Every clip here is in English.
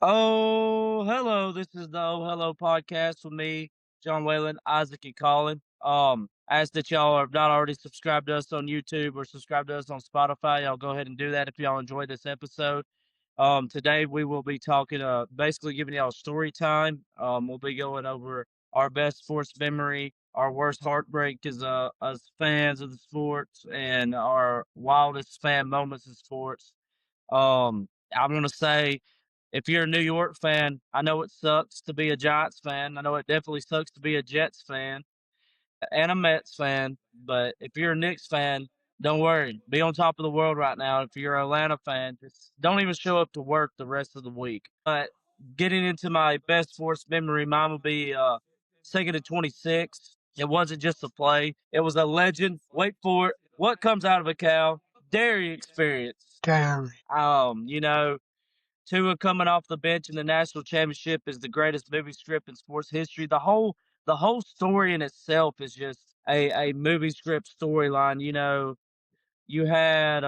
Oh, hello. This is the Oh Hello podcast with me, John Whalen, Isaac, and Colin. Ask that y'all are not already subscribed to us on YouTube or subscribed to us on Spotify. Y'all go ahead and do that if y'all enjoyed this episode. Today we will be talking, basically giving y'all story time. We'll be going over our best sports memory, our worst heartbreak as fans of the sports, and our wildest fan moments in sports. I'm gonna say, if you're a New York fan, I know it sucks to be a Giants fan. I know it definitely sucks to be a Jets fan and a Mets fan. But if you're a Knicks fan, don't worry. Be on top of the world right now. If you're an Atlanta fan, just don't even show up to work the rest of the week. But getting into my best sports memory, mine will be second and 26. It wasn't just a play; it was a legend. Wait for it. What comes out of a cow? Dairy experience. Gary. You know, Tua coming off the bench in the national championship is the greatest movie script in sports history. The whole story in itself is just a movie script storyline. You had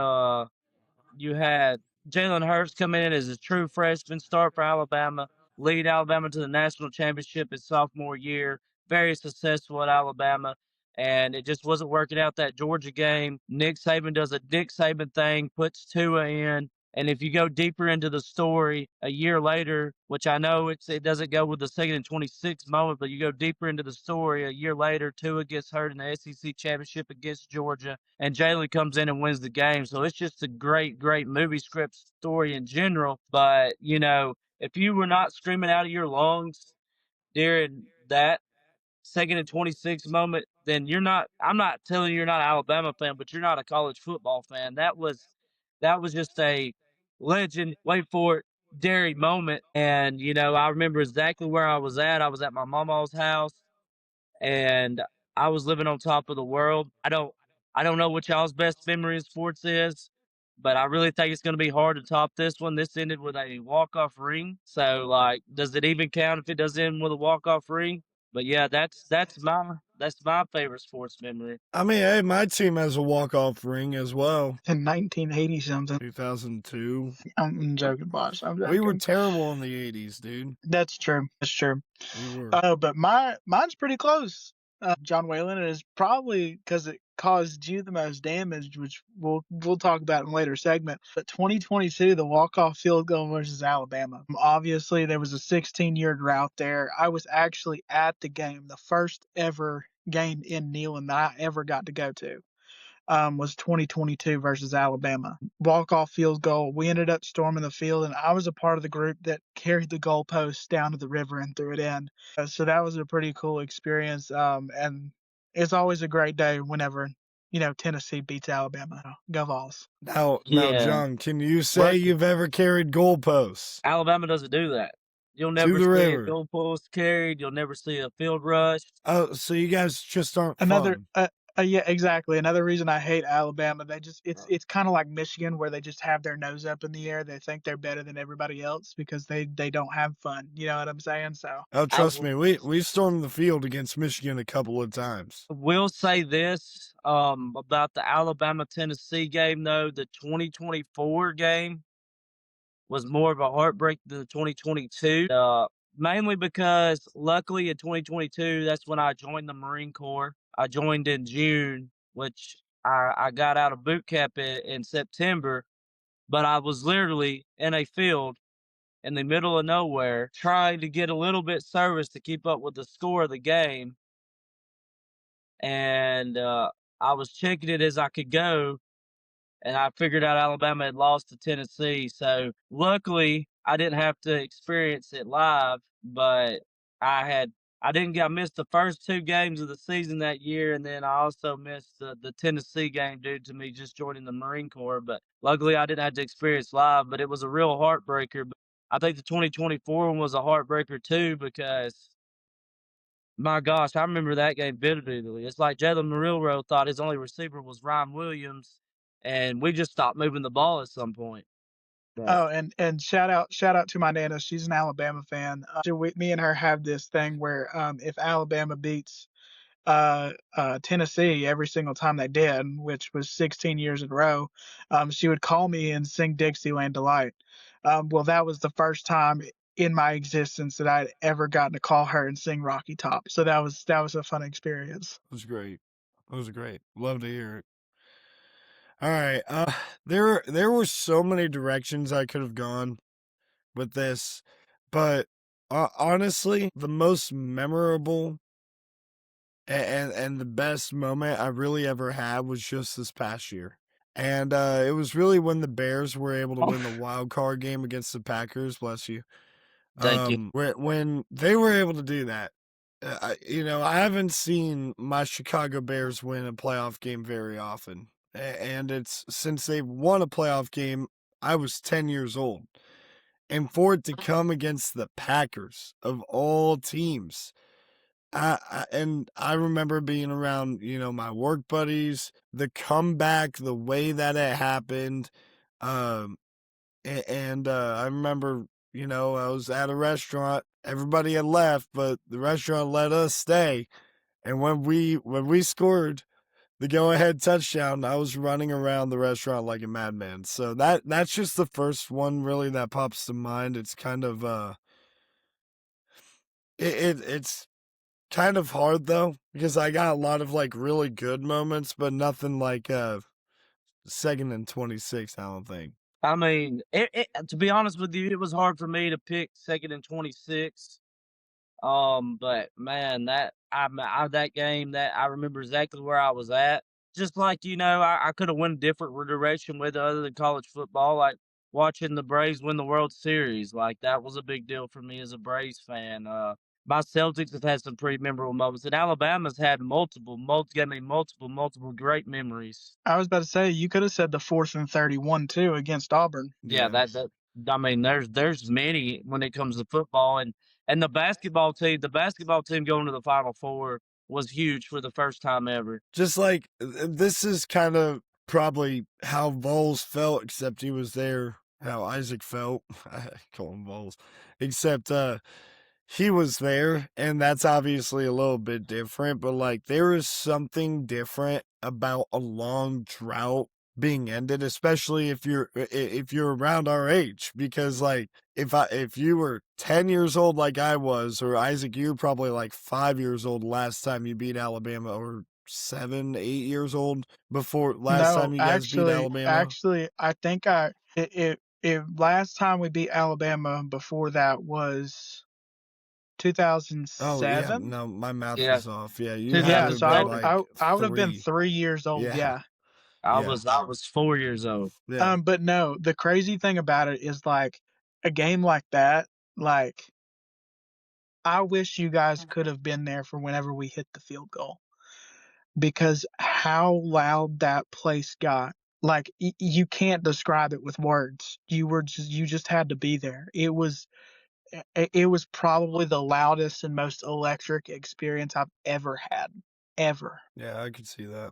you had Jalen Hurts come in as a true freshman, start for Alabama, lead Alabama to the national championship his sophomore year. Very successful at Alabama, and it just wasn't working out that Georgia game. Nick Saban does a Nick Saban thing, puts Tua in. And if you go deeper into the story a year later, which I know it doesn't go with the second and 26 moment, but you go deeper into the story a year later, Tua gets hurt in the SEC championship against Georgia, and Jalen comes in and wins the game. So it's just a great, great movie script story in general. But if you were not screaming out of your lungs during that second and 26 moment, then you're not. I'm not telling you you're not an Alabama fan, but you're not a college football fan. That was just a legend. Wait for it. Dairy moment, and I remember exactly where I was at. I was at my mama's house, and I was living on top of the world. I don't know what y'all's best memory in sports is, but I really think it's going to be hard to top this one. This ended with a walk off ring, so like, does it even count if it does end with a walk off ring? But yeah, that's my favorite sports memory. I mean, hey, my team has a walk-off ring as well. In 1980 something. 2002. I'm joking, boss. I'm We were joking. terrible in the 80s, dude. That's true. That's true. We were. But mine's pretty close. John Whalen, and is probably because it caused you the most damage, which we'll talk about in a later segment. But 2022, the walk-off field goal versus Alabama. Obviously, there was a 16-year drought there. I was actually at the game, the first ever game in Neyland that I ever got to go to. Was 2022 versus Alabama. Walk-off field goal. We ended up storming the field, and I was a part of the group that carried the goalposts down to the river and threw it in. So that was a pretty cool experience. And it's always a great day whenever Tennessee beats Alabama. Go Vols. Now, Yeah, John, can you say but you've ever carried goalposts Alabama doesn't do that. You'll to never the see a river? goalpost carried. You'll never see a field rush. Oh, so you guys just aren't Another fun. yeah, exactly. Another reason I hate Alabama, it's kind of like Michigan where they just have their nose up in the air. They think they're better than everybody else because they don't have fun. You know what I'm saying? So Oh, I trust me, we stormed the field against Michigan a couple of times. will say this about the Alabama Tennessee game, though. The 2024 game was more of a heartbreak than the 2022. Mainly because, luckily, in 2022, that's when I joined the Marine Corps. I joined in June, which I got out of boot camp in September. But I was literally in a field in the middle of nowhere trying to get a little bit service to keep up with the score of the game, and I was checking it as I could go, and I figured out Alabama had lost to Tennessee. So luckily, I didn't have to experience it live, but I missed the first two games of the season that year, and then I also missed the Tennessee game due to me just joining the Marine Corps. But luckily, I didn't have to experience live. But it was a real heartbreaker. But I think the 2024 one was a heartbreaker too, because my gosh, I remember that game vividly. It's like Jalen Murillo thought his only receiver was Ryan Williams, and we just stopped moving the ball at some point. But oh, and shout out to my nana. She's an Alabama fan. Me and her have this thing where if Alabama beats Tennessee every single time they did, which was 16 years in a row, she would call me and sing Dixieland Delight. Well, that was the first time in my existence that I'd ever gotten to call her and sing Rocky Top. So that was a fun experience. It was great. It was great. Love to hear it. All right. There were so many directions I could have gone with this, but honestly, the most memorable and the best moment I really ever had was just this past year. And it was really when the Bears were able to win the wild card game against the Packers. Bless you. Thank you. When they were able to do that, I haven't seen my Chicago Bears win a playoff game very often. And it's since they've won a playoff game, I was 10 years old. And for it to come against the Packers of all teams, I remember being around, my work buddies, the comeback, the way that it happened. Um, and I remember, I was at a restaurant. Everybody had left, but the restaurant let us stay. And when we scored the go-ahead touchdown, I was running around the restaurant like a madman. So that's just the first one really that pops to mind. It's kind of it's kind of hard though because I got a lot of like really good moments, but nothing like 2nd and 26. I don't think. I mean, to be honest with you, it was hard for me to pick 2nd and 26. But man, that game, that I remember exactly where I was at. Just like, I could have went a different direction with it other than college football, like watching the Braves win the World Series. Like that was a big deal for me as a Braves fan. My Celtics have had some pretty memorable moments, and Alabama's had gave me multiple great memories. I was about to say you could have said the 4th and 31 too against Auburn. Yeah, that I mean, there's many when it comes to football, and the basketball team going to the Final Four was huge for the first time ever. Just like this is kind of probably how Vols felt, except he was there. How Isaac felt, I call him Vols, except he was there, and that's obviously a little bit different. But like, there is something different about a long drought being ended, especially if you're around our age, because like if you were 10 years old like I was, or Isaac, you were probably like 5 years old last time you beat Alabama, or 7, 8 years old before last No, time you guys beat actually, Alabama. actually, I think it last time we beat Alabama before that was Oh yeah, 2007. no, my math Yeah, was off. Yeah, you had Yeah, to 2000 have so been exactly. like I would have been 3. 3 years old. Yeah, Yeah. I yeah, was I was 4 years old. yeah. But no, the crazy thing about it is like a game like that, like I wish you guys could have been there for whenever we hit the field goal because how loud that place got. Like you can't describe it with words. You just had to be there. It was probably the loudest and most electric experience I've ever had. Ever. Yeah, I could see that.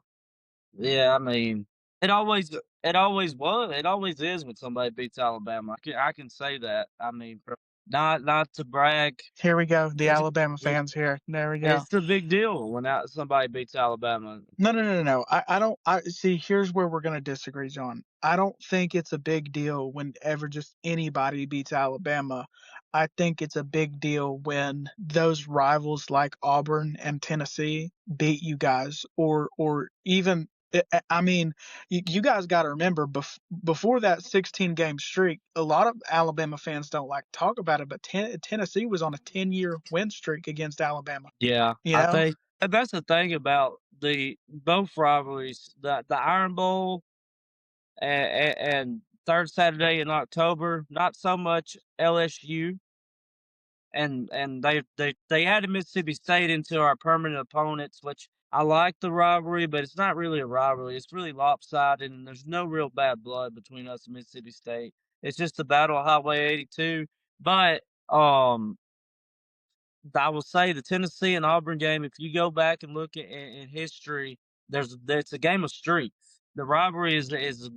Yeah, I mean, it always is when somebody beats Alabama. I can say that. I mean, not to brag. Here we go. The It's Alabama it, fans here. There we go. it's a big deal when somebody beats Alabama. No, no, no, no, no. I don't. I see. Here's where we're gonna disagree, John. I don't think it's a big deal whenever just anybody beats Alabama. I think it's a big deal when those rivals like Auburn and Tennessee beat you guys, or even. I mean, you guys got to remember before that 16 game streak, a lot of Alabama fans don't like to talk about it, but Tennessee was on a 10-year win streak against Alabama. Yeah, You I know, think and that's the thing about the both rivalries, the Iron Bowl and third Saturday in October. Not so much LSU, and they added Mississippi State into our permanent opponents, which I like the rivalry, but it's not really a rivalry. It's really lopsided, and there's no real bad blood between us and Mississippi State. It's just the battle of Highway 82. But I will say the Tennessee and Auburn game. If you go back and look in history, there's a game of streaks. The rivalry is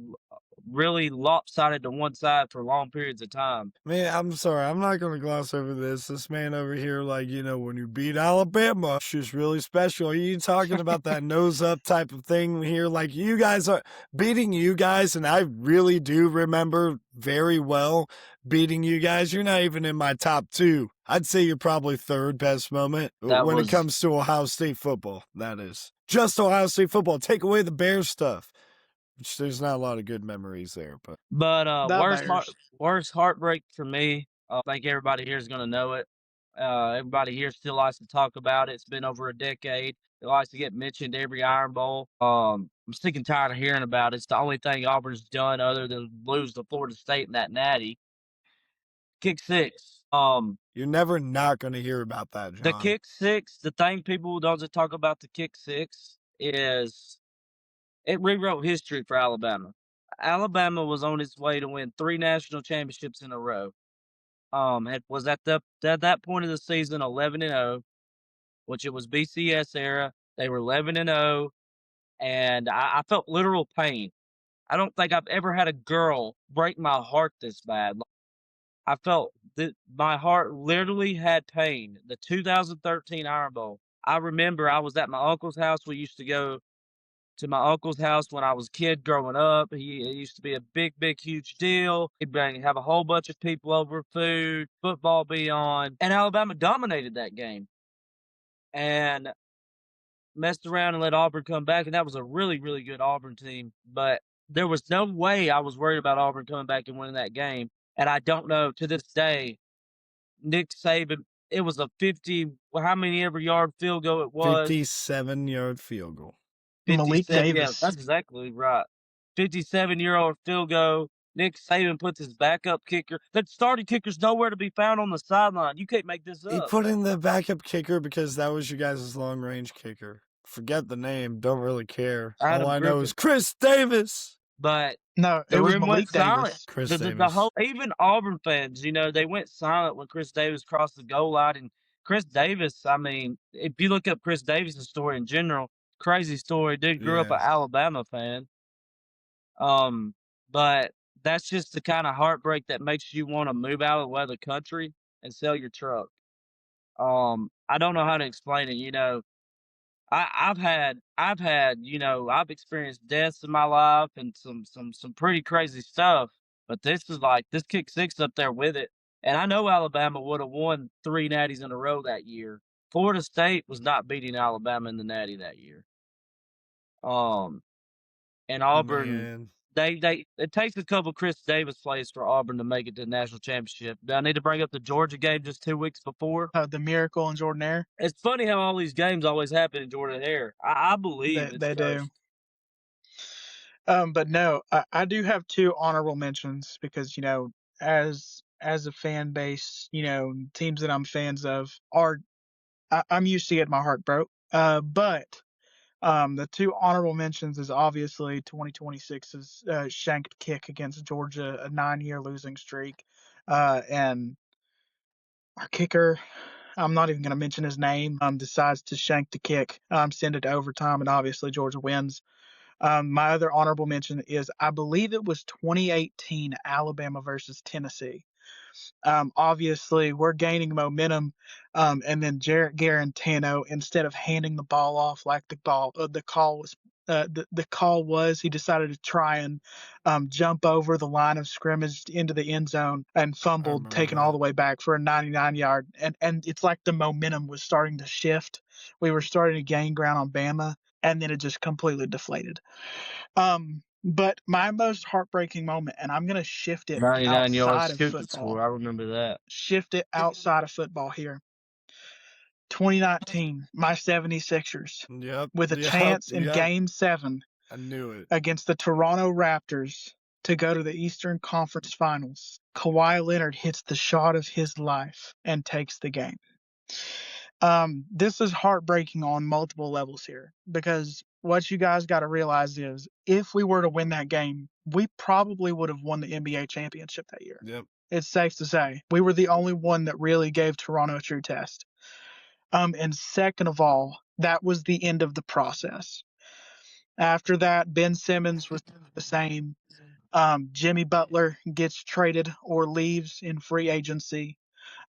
really lopsided to one side for long periods of time. Man, I'm sorry. I'm not going to gloss over this. This man over here, like, when you beat Alabama, it's just really special. Are you talking about that nose up type of thing here? Like, you guys are beating you guys, and I really do remember very well beating you guys. You're not even in my top 2. I'd say you're probably third best moment That when it was comes to Ohio State football. That is just Ohio State football. Take away the Bears stuff, which there's not a lot of good memories there. but The Bears. worst heartbreak for me. I think everybody here is gonna know it. Everybody here still likes to talk about it. It's been over a decade. It likes to get mentioned every Iron Bowl. I'm sick and tired of hearing about it. It's the only thing Auburn's done other than lose to Florida State in that natty. Kick six. You're never not going to hear about that, The John. kick six. The thing people don't talk about the kick six is it rewrote history for Alabama. Alabama was on its way to win 3 national championships in a row. Was at that point of the season 11-0, which it was BCS era. They were 11-0, and I felt literal pain. I don't think I've ever had a girl break my heart this bad. I felt that my heart literally had pain. The 2013 Iron Bowl. I remember I was at my uncle's house. We used to go to my uncle's house when I was a kid growing up. It used to be a big, big, huge deal. Have a whole bunch of people over, food, football be on, and Alabama dominated that game and messed around and let Auburn come back. And that was a really, really good Auburn team. But there was no way I was worried about Auburn coming back and winning that game. And I don't know to this day, Nick Saban, it was a 50, how many ever yard field goal it was? 57-yard field goal. Malik 57, yeah, Davis. that's exactly right. 57-year-old field goal. Nick Saban puts his backup kicker. That starting kicker's nowhere to be found on the sideline. You can't make this He up. put in the backup kicker because that was your guys' long range kicker. Forget the name. Don't really care. Adam All I know Griffin. is Chris Davis. But No, the it was room went Malik silent. Davis. Chris The Davis. whole, even Auburn fans, they went silent when Chris Davis crossed the goal line. And Chris Davis, I mean, if you look up Chris Davis' story in general, crazy story. Dude grew up Yeah. an Alabama fan. But that's just the kind of heartbreak that makes you want to move out of the country and sell your truck. I don't know how to explain it. I've experienced deaths in my life and some pretty crazy stuff. But this kick six up there with it. And I know Alabama would have won 3 natties in a row that year. Florida State was not beating Alabama in the natty that year. And Auburn, Man. they it takes a couple Chris Davis plays for Auburn to make it to the national championship. Do I need to bring up the Georgia game just 2 weeks before? The Miracle in Jordan-Hare. It's funny how all these games always happen in Jordan-Hare. I believe it's They do. cursed. But no, I do have 2 honorable mentions because as a fan base, teams that I'm fans of I'm used to getting my heart broke. But the 2 honorable mentions is obviously 2026's shanked kick against Georgia, a 9-year losing streak, and our kicker. I'm not even going to mention his name. Decides to shank the kick, send it to overtime, and obviously Georgia wins. My other honorable mention is I believe it was 2018 Alabama versus Tennessee. Obviously, we're gaining momentum, and then Jarrett Garantano, instead of handing the ball off like the call was, he decided to try and jump over the line of scrimmage into the end zone and fumbled, taking all the way back for a 99-yard. And it's like the momentum was starting to shift. We were starting to gain ground on Bama, and then it just completely deflated. But my most heartbreaking moment, and I'm going to shift it 99 yards outside of scoop football, score. I remember that. shift it outside of football here. 2019, my 76ers, Yep. with a chance in Game 7 I knew it. against the Toronto Raptors to go to the Eastern Conference Finals. Kawhi Leonard hits the shot of his life and takes the game. This is heartbreaking on multiple levels here because what you guys got to realize is if we were to win that game, we probably would have won the NBA championship that year. Yep. It's safe to say we were the only one that really gave Toronto a true test. And second of all, that was the end of the process. After that, Ben Simmons was the same. Jimmy Butler gets traded or leaves in free agency.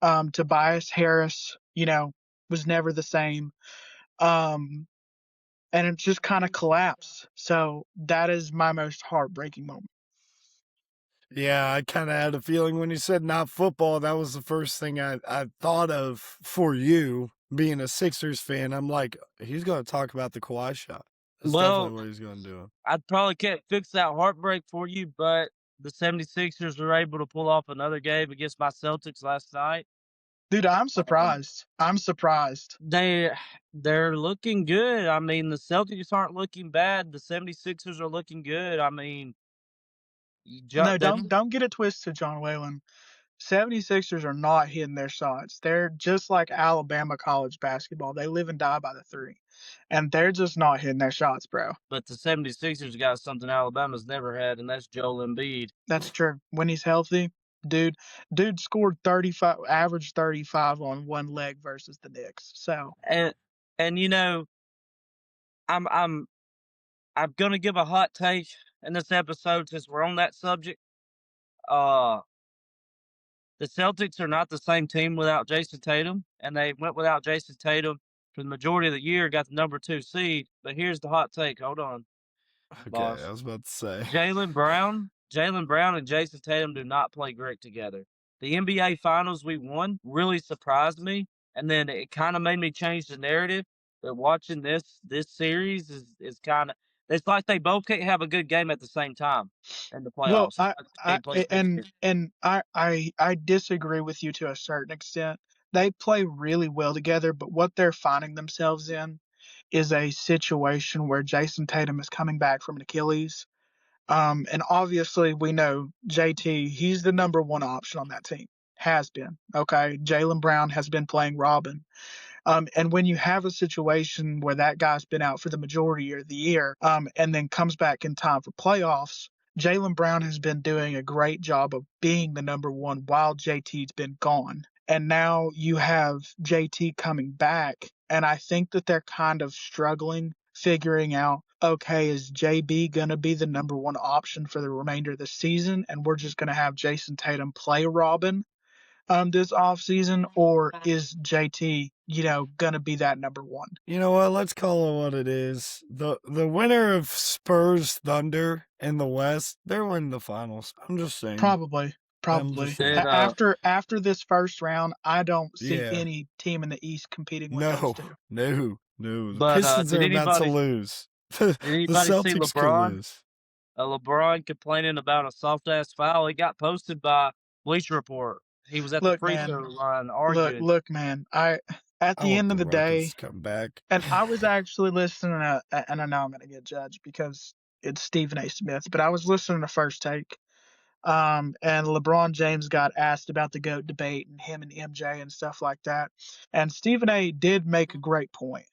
Tobias Harris, was never the same. And it just kind of collapsed. So that is my most heartbreaking moment. Yeah, I kind of had a feeling when you said not football, that was the first thing I thought of for you, being a Sixers fan. I'm like, he's going to talk about the Kawhi shot. That's definitely Well, what he's going to do. I probably can't fix that heartbreak for you, but the 76ers were able to pull off another game against my Celtics last night. Dude, I'm surprised. I'm surprised. They're looking good. I mean, the Celtics aren't looking bad. The 76ers are looking good. I mean, No, them don't get it twisted, John Whalen. 76ers are not hitting their shots. They're just like Alabama college basketball. They live and die by the three. And they're just not hitting their shots, bro. but the 76ers got something Alabama's never had, and that's Joel Embiid. That's true. When he's healthy, dude scored 35, average 35 on one leg versus the Knicks. So, And you know, I'm gonna give a hot take in this episode since we're on that subject. Uh the Celtics are not the same team without Jason Tatum, and they went without Jason Tatum for the majority of the year, got the number 2 seed. But here's the hot take. Hold on, Okay, boss. I was about to say. Jalen Brown and Jason Tatum do not play great together. The NBA Finals we won really surprised me, and then it kind of made me change the narrative. But watching this series is kind of, it's like they both can't have a good game at the same time in the well, playoffs. It's I, like the I, game plays and, against. and I disagree with you to a certain extent. They play really well together, but what they're finding themselves in is a situation where Jason Tatum is coming back from an Achilles. And obviously, we know JT, he's the number one option on that team. Has been. Okay. Jalen Brown has been playing Robin. And when you have a situation where that guy's been out for the majority of the year, and then comes back in time for playoffs, Jalen Brown has been doing a great job of being the number one while JT's been gone. And now you have JT coming back, and I think that they're kind of struggling figuring out, okay, is JB going to be the number one option for the remainder of the season, and we're just going to have Jason Tatum play Robin this offseason, or is JT, going to be that number one? You know what? Let's call it what it is. The winner of Spurs Thunder in the West, they're winning the finals. I'm just saying. Probably. I'm just saying. After this first round, I don't see Yeah. any team in the East competing with those two. No. The But Pistons are about to lose. The did anybody see Celtics could LeBron? lose. LeBron complaining about a soft ass foul. He got posted by Bleacher Report. He was at the free throw line arguing. Look, man. At the end of the day, come back. and I was actually listening to, and I know I'm going to get judged because it's Stephen A. Smith, but I was listening to First Take. And LeBron James got asked about the GOAT debate and him and MJ and stuff like that. And Stephen A. did make a great point.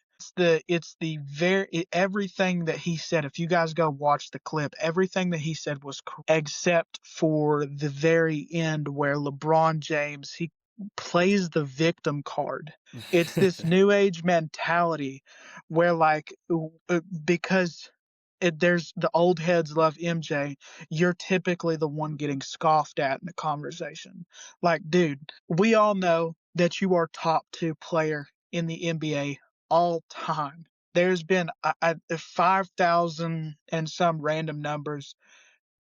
Everything that he said, if you guys go watch the clip, everything that he said was correct, except for the very end where LeBron James, he plays the victim card. It's this new age mentality where because there's the old heads love MJ, you're typically the one getting scoffed at in the conversation. Like, dude, we all know that you are top 2 player in the NBA all time. There's been 5,000 and some random numbers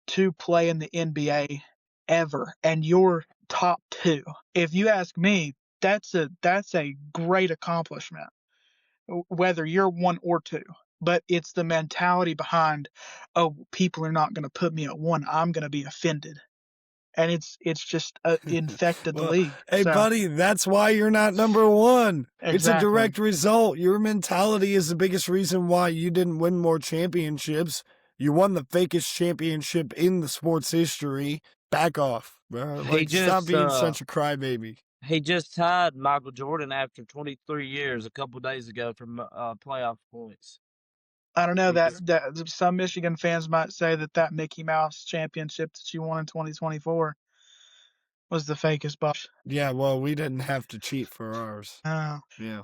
to play in the NBA ever, and you're top 2. If you ask me, that's a great accomplishment, whether you're 1 or 2. But it's the mentality behind, oh, people are not going to put me at 1. I'm going to be offended. And it's just infected the league. Hey, buddy, that's why you're not number 1. Exactly. It's a direct result. Your mentality is the biggest reason why you didn't win more championships. You won the fakest championship in the sports history. Back off, bro. Stop being such a crybaby. He just tied Michael Jordan after 23 years a couple days ago for playoff points. I don't know that some Michigan fans might say that Mickey Mouse championship that you won in 2024 was the fakest bosh. Yeah, well, we didn't have to cheat for ours. Oh. Yeah.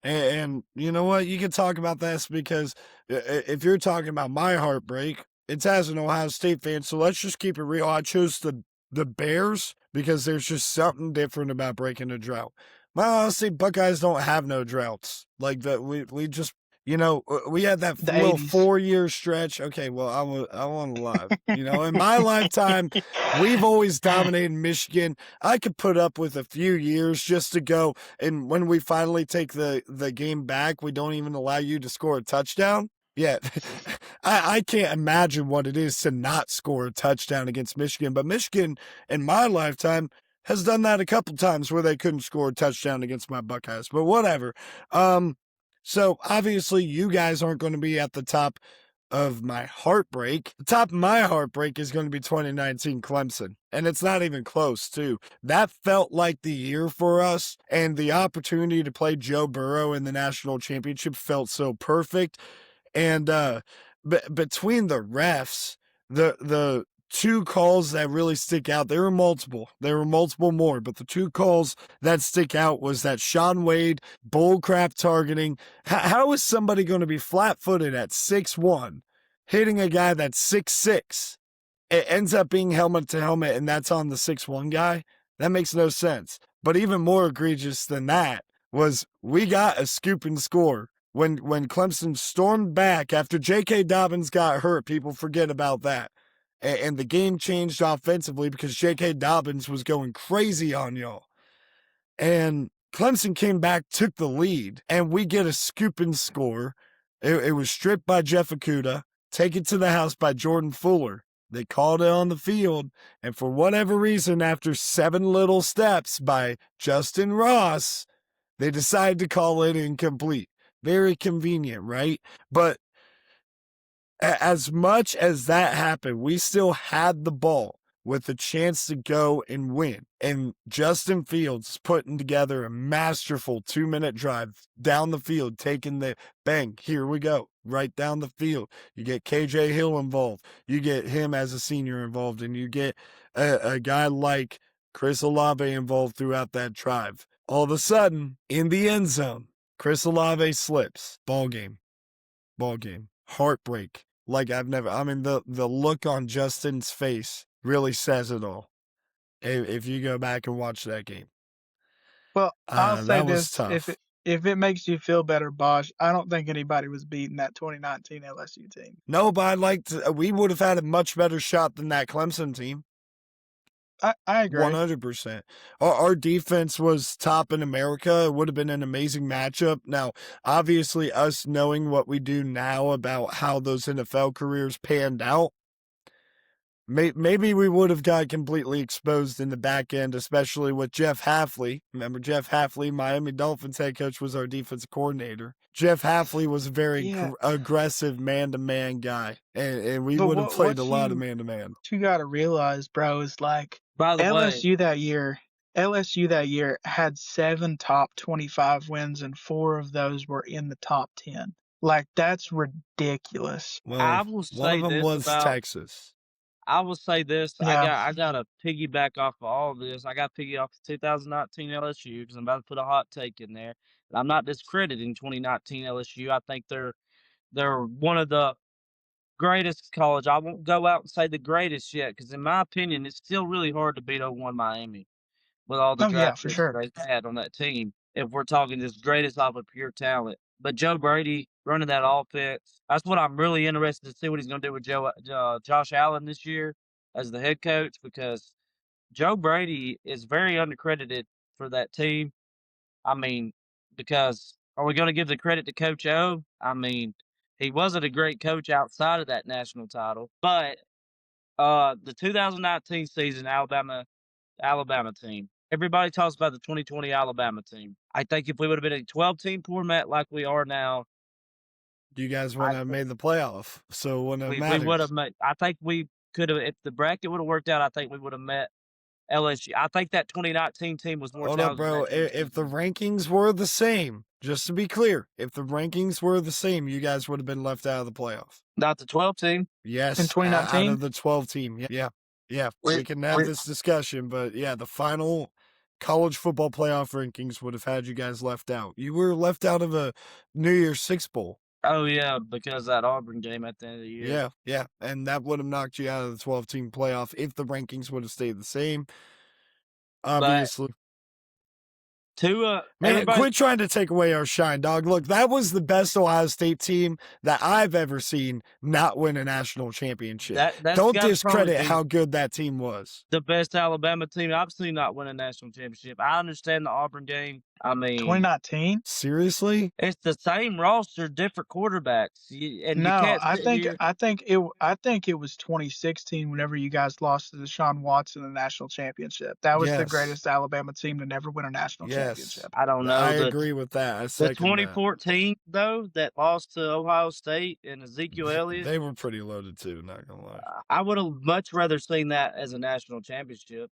And you know what? You can talk about this because if you're talking about my heartbreak, it's as an Ohio State fan. So let's just keep it real. I chose the Bears because there's just something different about breaking a drought. My Ohio State Buckeyes don't have no droughts. Like that, we just, You know, we had that The little 80s. 4-year stretch. Okay, well, I want to lie. You know, in my lifetime, we've always dominated Michigan. I could put up with a few years just to go, and when we finally take the game back, we don't even allow you to score a touchdown. Yeah, I can't imagine what it is to not score a touchdown against Michigan. But Michigan, in my lifetime, has done that a couple times where they couldn't score a touchdown against my Buckeyes. But whatever. So obviously you guys aren't going to be at the top of my heartbreak. The top of my heartbreak is going to be 2019 Clemson. And it's not even close, too. That felt like the year for us, and the opportunity to play Joe Burrow in the national championship felt so perfect. And between the refs, the two calls that really stick out, there were multiple. There were multiple more, but the two calls that stick out was that Shaun Wade bullcrap targeting. How is somebody going to be flat-footed at 6'1", hitting a guy that's 6'6"? It ends up being helmet to helmet, and that's on the 6'1" guy. That makes no sense. But even more egregious than that was we got a scoop and score. When Clemson stormed back after J.K. Dobbins got hurt, people forget about that. And the game changed offensively because J.K. Dobbins was going crazy on y'all. And Clemson came back, took the lead, and we get a scoop and score. It was stripped by Jeff Okudah, taken to the house by Jordan Fuller. They called it on the field, and for whatever reason, after 7 little steps by Justin Ross, they decided to call it incomplete. Very convenient, right? But as much as that happened, we still had the ball with a chance to go and win. And Justin Fields putting together a masterful 2-minute drive down the field, taking the bang, here we go, right down the field. You get KJ Hill involved. You get him as a senior involved, and you get a guy like Chris Olave involved throughout that drive. All of a sudden, in the end zone, Chris Olave slips. Ball game. Heartbreak. Like I've never, I mean, the look on Justin's face really says it all. If you go back and watch that game. Well, I'll say That was this: tough. if it makes you feel better, Bosch, I don't think anybody was beating that 2019 LSU team. No, but I'd like to, we would have had a much better shot than that Clemson team. I agree. 100%. Our defense was top in America. It would have been an amazing matchup. Now, obviously, us knowing what we do now about how those NFL careers panned out, maybe we would have got completely exposed in the back end, especially with Jeff Hafley. Remember Jeff Hafley, Miami Dolphins head coach, was our defensive coordinator. Jeff Hafley was a very aggressive man-to-man guy, and we would have played a lot of man-to-man. What you got to realize, bro, is like By the LSU way, that year had 7 top 25 wins, and 4 of those were in the top 10. Like, that's ridiculous. Well, I will one of say them this was about Texas. I will say this. Yeah. I got to piggyback off of all of this. I got to piggy off the 2019 LSU because I'm about to put a hot take in there. And I'm not discrediting 2019 LSU. I think they're one of the greatest college. I won't go out and say the greatest yet because in my opinion, it's still really hard to beat 01 Miami with all the Oh, yeah, draft for picks sure. they had on that team. If we're talking just greatest off of pure talent, but Joe Brady running that offense, that's what I'm really interested to see what he's going to do with Josh Allen this year as the head coach because Joe Brady is very undercredited for that team. I mean, because are we going to give the credit to Coach O? I mean, he wasn't a great coach outside of that national title, but the 2019 season Alabama team. Everybody talks about the 2020 Alabama team. I think if we would have been a 12-team format like we are now, you guys wouldn't have made the playoff, so it wouldn't have we mattered. would have met. I think we could have, if the bracket would have worked out, I think we would have met LSU. I think that 2019 team was more Hold up, talented bro. than that If the rankings were the same, just to be clear, if the rankings were the same, you guys would have been left out of the playoff. Not the 12 team. Yes, In 2019? out of the 12 team. Yeah. We can have this discussion, but yeah, the final college football playoff rankings would have had you guys left out. You were left out of a New Year's Six Bowl. Oh yeah, because that Auburn game at the end of the year. Yeah, and that would have knocked you out of the 12-team playoff if the rankings would have stayed the same. Obviously. Man, everybody quit trying to take away our shine, dog. Look, that was the best Ohio State team that I've ever seen not win a national championship. that's Don't got to probably discredit be how good that team was. the best Alabama team I've seen not win a national championship. I understand the Auburn game. I mean, 2019? Seriously? it's the same roster, different quarterbacks, and you No, can't sit here. I think it was 2016 whenever you guys lost to Deshaun Watson in the national championship. That was the Yes. greatest Alabama team to never win a national Yes. championship. I don't I know agree with that. I the second that. 2014 though that lost to Ohio State and Ezekiel Elliott. They were pretty loaded too, not gonna lie. I would have much rather seen that as a national championship.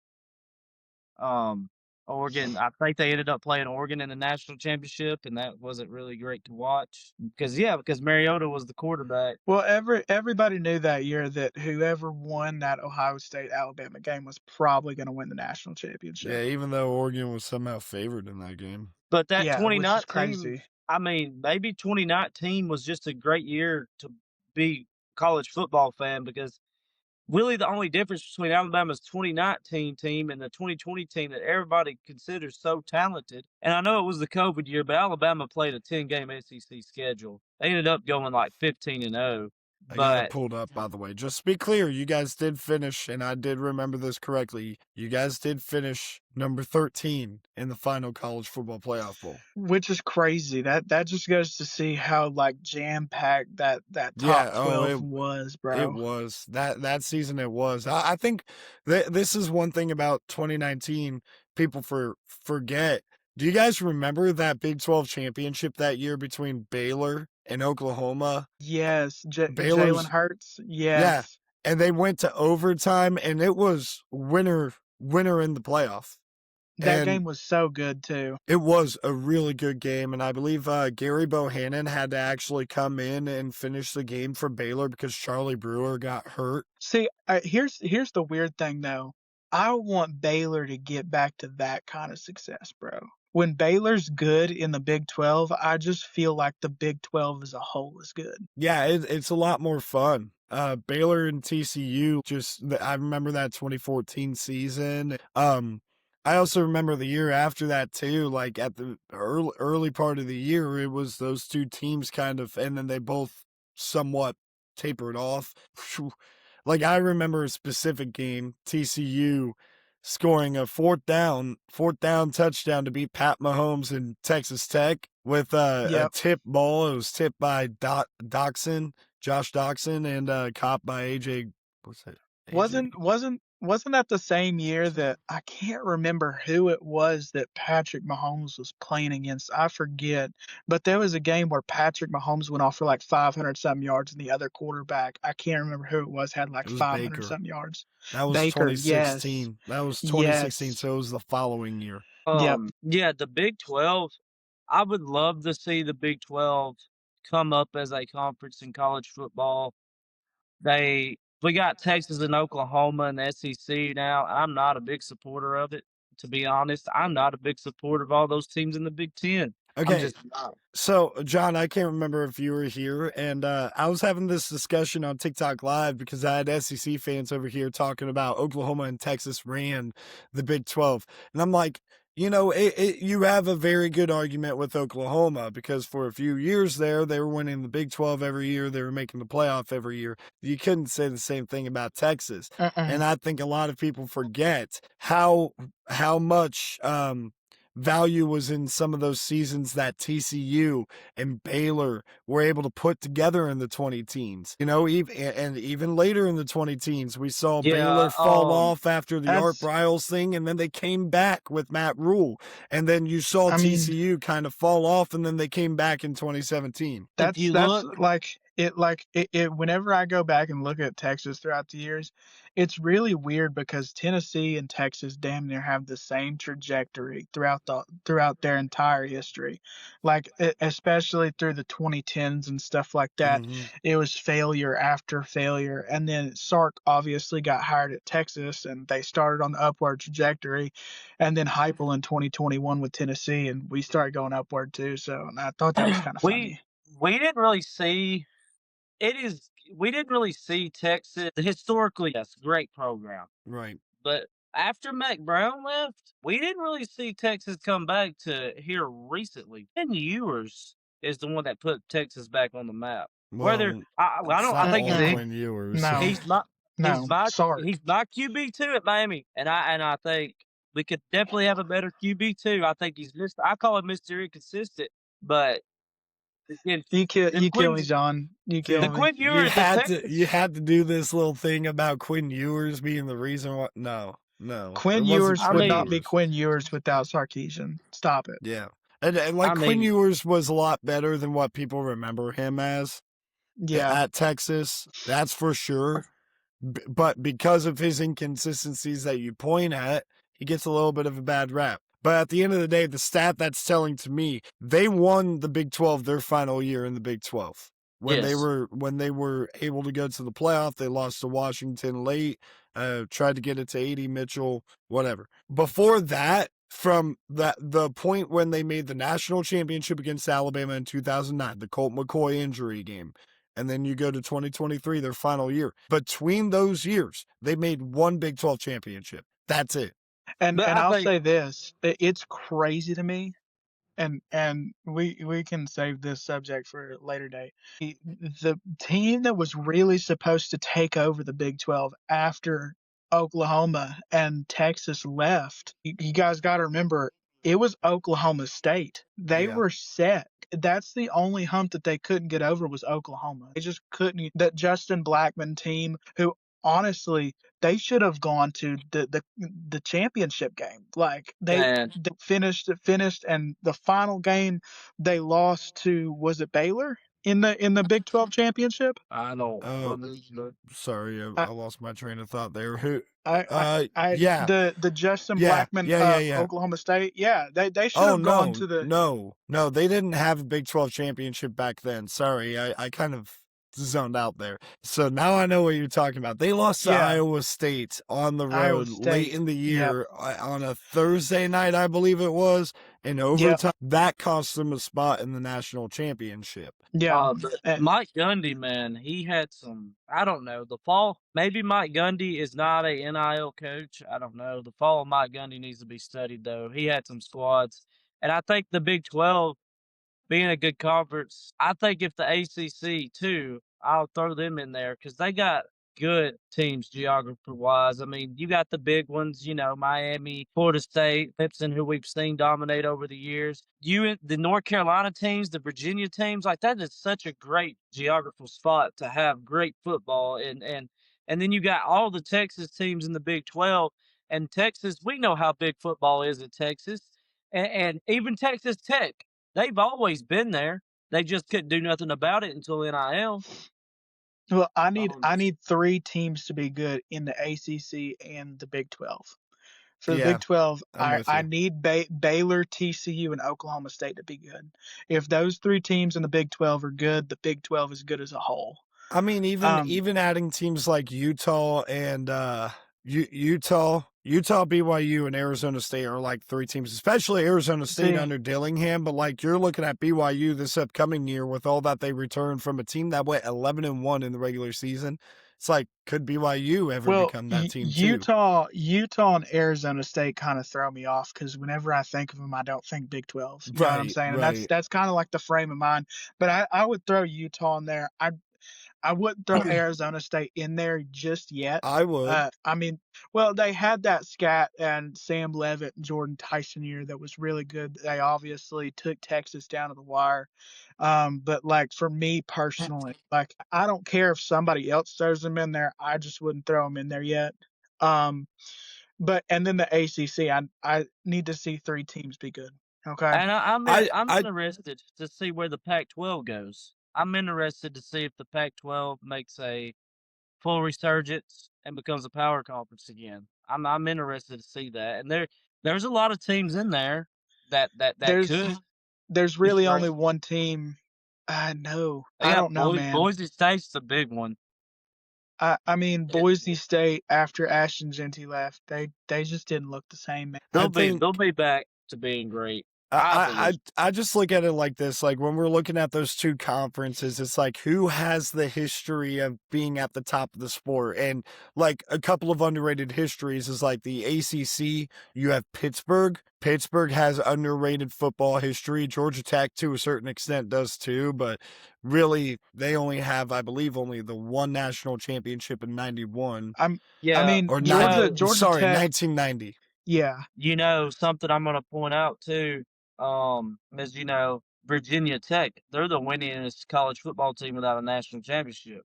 Um, Oregon, I think they ended up playing Oregon in the national championship, and that wasn't really great to watch because Mariota was the quarterback. Well, everybody knew that year that whoever won that Ohio State Alabama game was probably going to win the national championship. Yeah, even though Oregon was somehow favored in that game. But that Yeah, which is 2019, crazy. I mean, maybe 2019 was just a great year to be a college football fan because really the only difference between Alabama's 2019 team and the 2020 team that everybody considers so talented, and I know it was the COVID year, but Alabama played a 10-game SEC schedule. They ended up going like 15-0, I got it but pulled up, by the way. Just to be clear, you guys did finish, and I did remember this correctly. You guys did finish number 13 in the final college football playoff bowl. Which is crazy. That just goes to see how like jam packed that Yeah, top 12 was, it bro. was that season. It was. I think this is one thing about 2019 people forget. Do you guys remember that Big 12 championship that year between Baylor and Oklahoma? Yes, Jalen Baylor's Hurts. Yeah, Yes, and they went to overtime, and it was winner in the playoff, that and game was so good too. it was a really good game. And I believe Gary Bohannon had to actually come in and finish the game for Baylor because Charlie Brewer got hurt. See, here's the weird thing though. I want Baylor to get back to that kind of success, bro. When Baylor's good in the Big 12, I just feel like the Big 12 as a whole is good. Yeah, it's a lot more fun. Baylor and TCU, I remember that 2014 season. I also remember the year after that too. Like at the early part of the year, it was those two teams kind of, and then they both somewhat tapered off. Like I remember a specific game, TCU scoring a fourth down touchdown to beat Pat Mahomes and Texas Tech with a Yep. tip ball. It was tipped by Josh Doxson, and caught by AJ. What's that? AJ. Wasn't that the same year that I can't remember who it was that Patrick Mahomes was playing against? I forget, but there was a game where Patrick Mahomes went off for like 500 something yards, and the other quarterback, I can't remember who it was, had like It was 500 Baker. something yards. That was Baker, yes, 2016. That was 2016. yes, So it was the following year. yep. Yeah, the Big 12. I would love to see the Big 12 come up as a conference in college football. We got Texas and Oklahoma and the SEC now. I'm not a big supporter of it, to be honest. I'm not a big supporter of all those teams in the Big 10. I'm Okay, just not. so John, I can't remember if you were here, and I was having this discussion on TikTok Live because I had SEC fans over here talking about Oklahoma and Texas ran the Big 12, and I'm like, you have a very good argument with Oklahoma because for a few years there, they were winning the Big 12 every year, they were making the playoff every year. You couldn't say the same thing about Texas, Uh-uh. and I think a lot of people forget how much value was in some of those seasons that TCU and Baylor were able to put together in the 20 teens. Even later in the 20 teens, we saw Yeah, Baylor fall off after the Art That's, Briles thing, and then they came back with Matt Rule. And then you saw I mean, TCU kind of fall off, and then they came back in 2017. if you that's look, like it whenever I go back and look at Texas throughout the years, it's really weird because Tennessee and Texas damn near have the same trajectory throughout their entire history. Like especially through the 2010s and stuff like that, Mm-hmm. it was failure after failure. And then Sark obviously got hired at Texas and they started on the upward trajectory. And then Heupel in 2021 with Tennessee, and we started going upward too. So and I thought that was kind of we funny. we didn't really see it is we didn't really see Texas historically. Yes, great program. Right. But after Mac Brown left, we didn't really see Texas come back to here recently. And Ewers is the one that put Texas back on the map. Whether Well, I it's don't, I not think all Mm-mm. Quinn Ewers. No, he's my no, Sark. he's my QB two at Miami, and I think we could definitely have a better QB two. I think he's Mr. I call him Mr. Inconsistent, but again, You kill me, Quinn John. You See, kill the me. Quinn Ewers, the you Texas. had to do this little thing about Quinn Ewers being the reason why. No, it Quinn wasn't Ewers I would Quinn not mean, be Ewers. Quinn Ewers without Sarkeesian. Stop it. Yeah, and like I Quinn mean, Ewers was a lot better than what people remember him as Yeah. at Texas. That's for sure. But because of his inconsistencies that you point at, he gets a little bit of a bad rap. But at the end of the day, the stat that's telling to me, they won the Big 12 their final year in the Big 12. When they yes, were able to go to the playoff, they lost to Washington late, tried to get it to 80 Mitchell, whatever. Before that, from the point when they made the national championship against Alabama in 2009, the Colt McCoy injury game, and then you go to 2023, their final year. Between those years, they made one Big 12 championship. That's it. but And I I'll think say this, it's crazy to me, and we can save this subject for a later date. The team that was really supposed to take over the Big 12 after Oklahoma and Texas left, you guys got to remember, it was Oklahoma State. They Yeah. were set. That's the only hump that they couldn't get over was Oklahoma. They just couldn't. That Justin Blackman team, who honestly they should have gone to the championship game. Like man, they finished, and the final game they lost to, was it Baylor in the Big 12 championship? I don't. Oh, sorry, I I lost my train of thought there. Who? Yeah, the Justin yeah, Blackman yeah, yeah, yeah. Oklahoma State. Yeah, they should Oh have gone no, to the no, they didn't have a Big 12 championship back then. Sorry, I kind of zoned out there. So now I know what you're talking about. They lost to yeah, Iowa State on the Iowa road late State. in the Yep. year on a Thursday night, I believe it was, in Yep. overtime. That cost them a spot in the national championship. Yeah. But Uh, Mike Gundy, man, he had some. I don't know. The fall, maybe Mike Gundy is not a NIL coach. I don't know. The fall of Mike Gundy needs to be studied, though. He had some squads, and I think the Big 12 being a good conference, I think if the ACC too, I'll throw them in there because they got good teams geography wise. I mean, you got the big ones, Miami, Florida State, Clemson, who we've seen dominate over the years. The North Carolina teams, the Virginia teams, like that is such a great geographical spot to have great football, and then you got all the Texas teams in the Big 12. And Texas, we know how big football is in Texas, and even Texas Tech. They've always been there. They just couldn't do nothing about it until NIL. well, Um, I need three teams to be good in the ACC and the Big 12. For the Yeah, Big 12, I'm with I you. need Baylor, TCU, and Oklahoma State to be good. If those three teams in the Big 12 are good, the Big 12 is good as a whole. I mean, Um, even adding teams like Utah and Utah, BYU, and Arizona State are like three teams, especially Arizona State see, under Dillingham. But like you're looking at BYU this upcoming year with all that they returned from a team that went 11-1 in the regular season. It's like, could BYU ever well, become that team too? Utah, and Arizona State kind of throw me off because whenever I think of them, I don't think Big 12. You know what I'm Right, saying? And right. that's kind of like the frame of mind. But I would throw Utah in there. I wouldn't throw Arizona State in there just yet. I would. I mean, well, they had that scat and Sam Levitt and Jordan Tyson year that was really good. They obviously took Texas down to the wire. But like for me personally, like I don't care if somebody else throws them in there. I just wouldn't throw them in there yet. Um, but and then the ACC, I need to see three teams be good. Okay. and I I'm I interested to see where the Pac-12 goes. I'm interested to see if the Pac-12 makes a full resurgence and becomes a power conference again. I'm interested to see that. And there's a lot of teams in there that There's could. there's It's really great. only one team. I know. I Yeah, don't know, man. Boise State's the big one. I mean, Boise State after Ashton Genty left, they just didn't look the same, man. I think They'll be back to being great. I I believe. I just look at it like this, like, when we're looking at those 2 conferences, it's like, who has the history of being at the top of the sport? And, like, a couple of underrated histories is, like, the ACC, you have Pittsburgh. Pittsburgh has underrated football history. Georgia Tech, to a certain extent, does too, but really, they only have, I believe, only the 1 national championship in '91 I'm I Yeah, mean, or you 90 know, Georgia sorry, Tech, 1990. yeah. something I'm gonna point out too, is Virginia Tech. They're the winningest college football team without a national championship.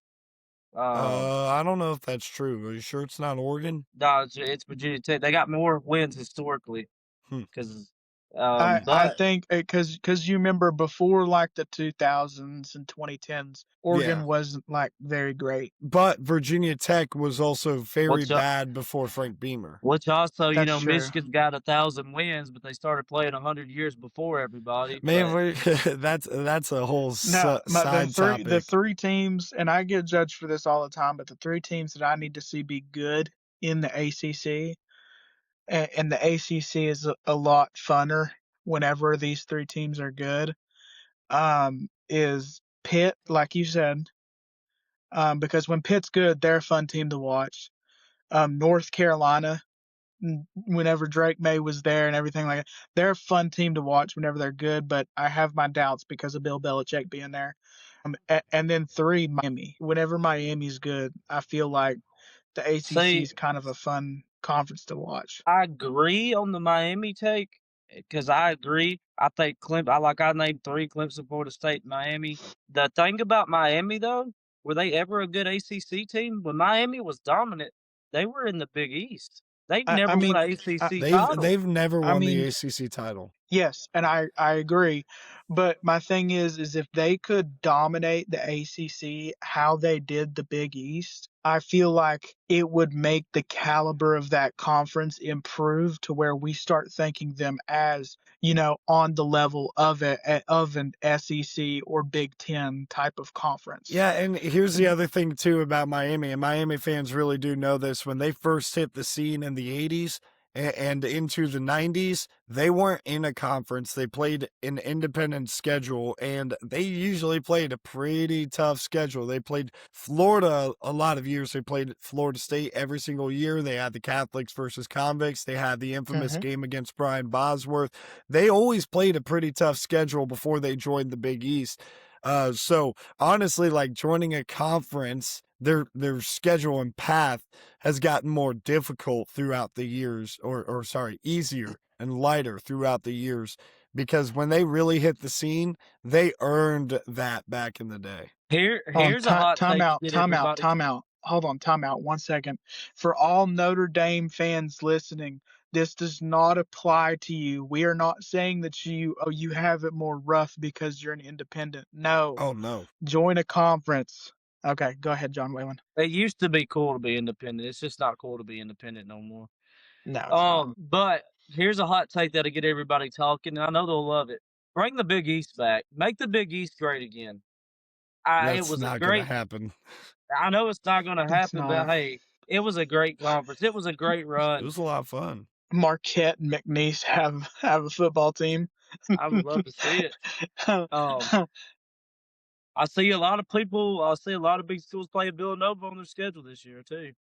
I don't know if that's true. Are you sure it's not Oregon? No, it's Virginia Tech. They got more wins historically, Hmm. because, I but think because you remember before, like, the 2000s and 2010s, Yeah. Oregon wasn't, like, very great. But Virginia Tech was also very which bad before Frank Beamer. which also, That's true. Michigan's got 1,000 wins, but they started playing 100 years before everybody. Man, But we that's a whole No, the side topic. 3 teams, and I get judged for this all the time, but the 3 teams that I need to see be good in the ACC, and the ACC is a lot funner whenever these 3 teams are good, is Pitt, like you said, because when Pitt's good, they're a fun team to watch. North Carolina, whenever Drake May was there and everything like that, they're a fun team to watch whenever they're good, but I have my doubts because of Bill Belichick being there. And then 3, Miami. Whenever Miami's good, I feel like the ACC see, is kind of a fun conference to watch. I agree on the Miami take, because I agree. I think I named 3: Clemson, Florida State, Miami. The thing about Miami though, were they ever a good ACC team? When Miami was dominant, they were in the Big East. They I, I never won mean, an I, ACC They've title. they've never I won the mean, ACC title. yes, and I agree. But my thing is if they could dominate the ACC how they did the Big East, I feel like it would make the caliber of that conference improve to where we start thinking them as, on the level of an SEC or Big Ten type of conference. Yeah, and here's the other thing too about Miami, and Miami fans really do know this. When they first hit the scene in the '80s and into the '90s, they weren't in a conference. They played an independent schedule, and they usually played a pretty tough schedule. They played Florida a lot of years. They played Florida State every single year. They had the Catholics versus convicts. They had the infamous Hmm. game against Brian Bosworth. They always played a pretty tough schedule before they joined the Big East. So honestly, like joining a conference, their schedule and path has gotten more difficult throughout the years, or sorry, easier and lighter throughout the years, because when they really hit the scene, they earned that back in the day. Here's a hot Time take to out, get time out, everybody. time out. Hold on, time out 1 second. For all Notre Dame fans listening, this does not apply to you. We are not saying that you have it more rough because you're an independent. No. Oh no. Join a conference. Okay, go ahead, John Whalen. It used to be cool to be independent. It's just not cool to be independent no more. No, it's not. But here's a hot take that'll get everybody talking, and I know they'll love it. Bring the Big East back. Make the Big East great again. It That's was a not gonna great. happen. I know it's not going to It's happen, but not. hey, it was a great conference. It was a great It run. was a lot of fun. Marquette and McNeese have a football team. I would love to see it. Um, I see a lot of big schools playing Villanova on their schedule this year too.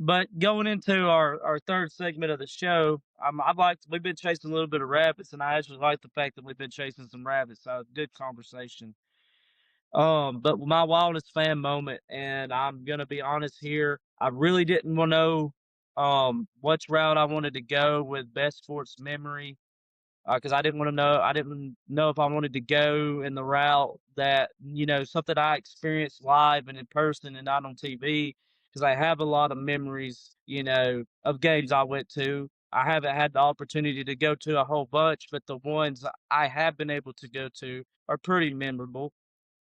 But going into our third segment of the show, we've been chasing a little bit of rabbits, and I actually like the fact that we've been chasing some rabbits. So good conversation. But my wildest fan moment, and I'm gonna be honest here, I really didn't want to know which route I wanted to go with best sports memory, because I didn't know if I wanted to go in the route that, something I experienced live and in person and not on TV, because I have a lot of memories, of games I went to. I haven't had the opportunity to go to a whole bunch, but the ones I have been able to go to are pretty memorable.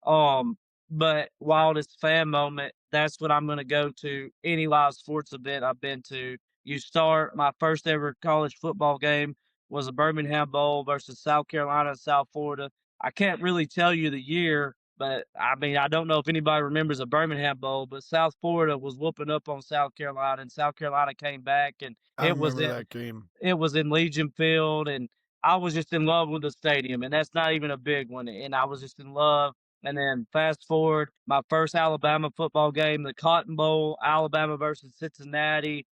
Um, but wildest fan moment, that's what I'm gonna go to any live sports event I've been to. You start my first ever college football game was a Birmingham Bowl versus South Carolina and South Florida. I can't really tell you the year, but I mean, I don't know if anybody remembers a Birmingham Bowl, but South Florida was whooping up on South Carolina, and South Carolina came back, and I remember that game. it was in Legion Field, and I was just in love with the stadium, and that's not even a big one. And I was just in love. And then fast forward, my first Alabama football game, the Cotton Bowl, Alabama versus Cincinnati.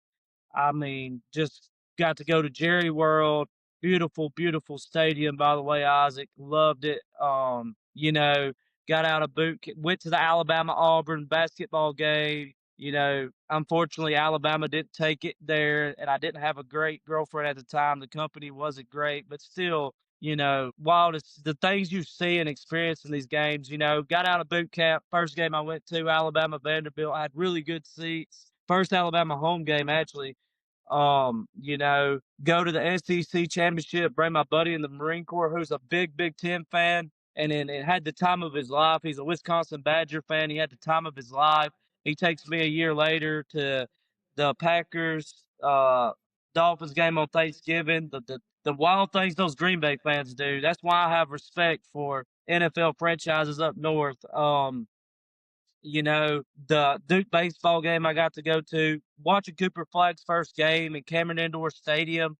I mean, just got to go to Jerry World. Beautiful, beautiful stadium, by the way, Isaac. Loved it. Got out of went to the Alabama Auburn basketball game. Unfortunately, Alabama didn't take it there, and I didn't have a great girlfriend at the time. The company wasn't great, but still, wildest the things you see and experience in these games. Got out of boot camp. First game I went to, Alabama Vanderbilt. I had really good seats. First Alabama home game, actually. Go to the SEC championship, bring my buddy in the Marine Corps who's a big Big Ten fan, and then it had the time of his life. He's a Wisconsin Badger fan. He had the time of his life. He takes me a year later to the Packers Dolphins game on Thanksgiving. The wild things those Green Bay fans do. That's why I have respect for NFL franchises up north. The Duke baseball game I got to go to, watching Cooper Flag's first game in Cameron Indoor Stadium,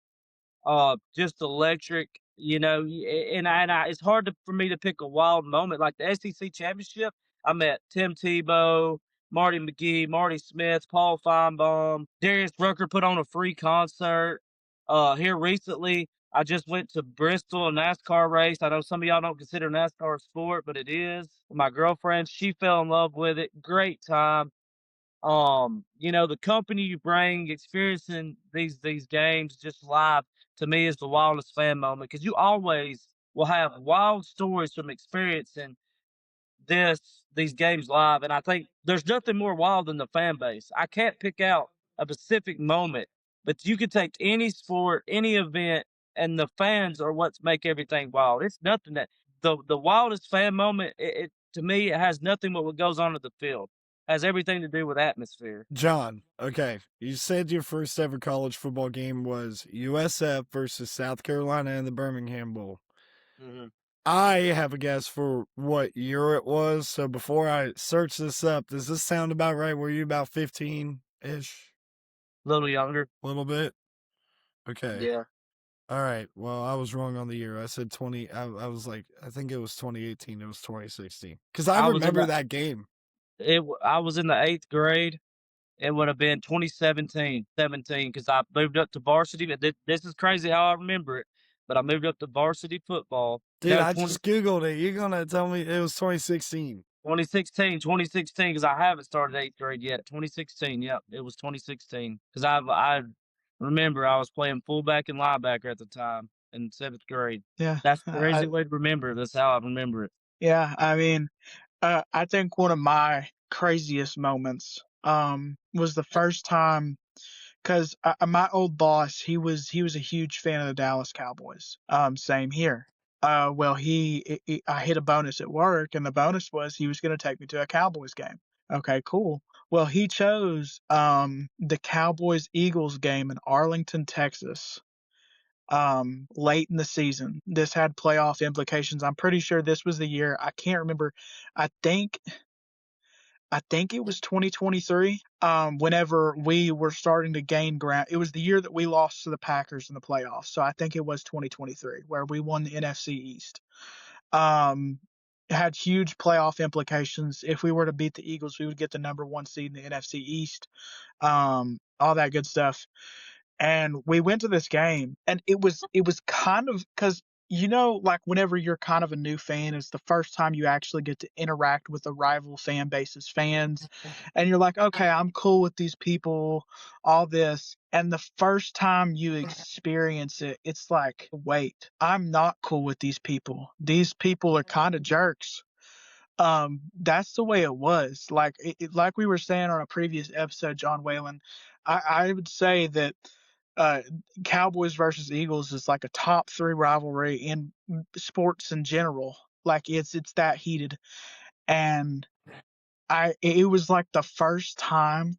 just electric. It's hard for me to pick a wild moment like the SEC championship. I met Tim Tebow, Marty McGee, Marty Smith, Paul Feinbaum, Darius Rucker put on a free concert. Here recently, I just went to Bristol, a NASCAR race. I know some of y'all don't consider NASCAR a sport, but it is. My girlfriend, she fell in love with it. Great time. The company you bring, experiencing these games just live to me is the wildest fan moment because you always will have wild stories from experiencing these games live. And I think there's nothing more wild than the fan base. I can't pick out a specific moment, but you could take any sport, any event, and the fans are what's make everything wild. It's nothing that the wildest fan moment. It to me, it has nothing but what goes on at the field. It has everything to do with atmosphere. John, okay, you said your first ever college football game was USF versus South Carolina in the Birmingham Bowl. Mm-hmm. I have a guess for what year it was. So before I search this up, does this sound about right? Were you about 15-ish? A little younger. A little bit? Okay. Yeah. All right. Well, I was wrong on the year. I said 20. I was like, I think it was 2018. It was 2016. Because I remember that game. I was in the 8th grade. It would have been 2017, because I moved up to varsity. But this is crazy how I remember it. But I moved up to varsity football. Dude, No, I just Googled it. You're going to tell me it was 2016. 2016, because I haven't started 8th grade yet. 2016, yep, it was 2016. Because I remember I was playing fullback and linebacker at the time in 7th grade. Yeah. That's a crazy way to remember it. That's how I remember it. Yeah. I mean, I think one of my craziest moments was the first time because my old boss he was a huge fan of the Dallas Cowboys. Same here. Well, I hit a bonus at work, and the bonus was he was going to take me to a Cowboys game. Okay, cool. Well, he chose the Cowboys Eagles game in Arlington, Texas. Late in the season. This had playoff implications. I'm pretty sure this was the year. I can't remember. I think it was 2023. Whenever we were starting to gain ground, it was the year that we lost to the Packers in the playoffs. So I think it was 2023 where we won the NFC East. It had huge playoff implications. If we were to beat the Eagles, we would get the number 1 seed in the NFC East. All that good stuff. And we went to this game, and it was kind of because like whenever you're kind of a new fan, it's the first time you actually get to interact with a rival fan base's fans, and you're like, okay, I'm cool with these people, all this. And the first time you experience it, it's like, wait, I'm not cool with these people. These people are kind of jerks. That's the way it was. Like like we were saying on a previous episode, John Whalen, I would say that uh, Cowboys versus Eagles is like a top 3 rivalry in sports in general. Like it's that heated, and it was like the first time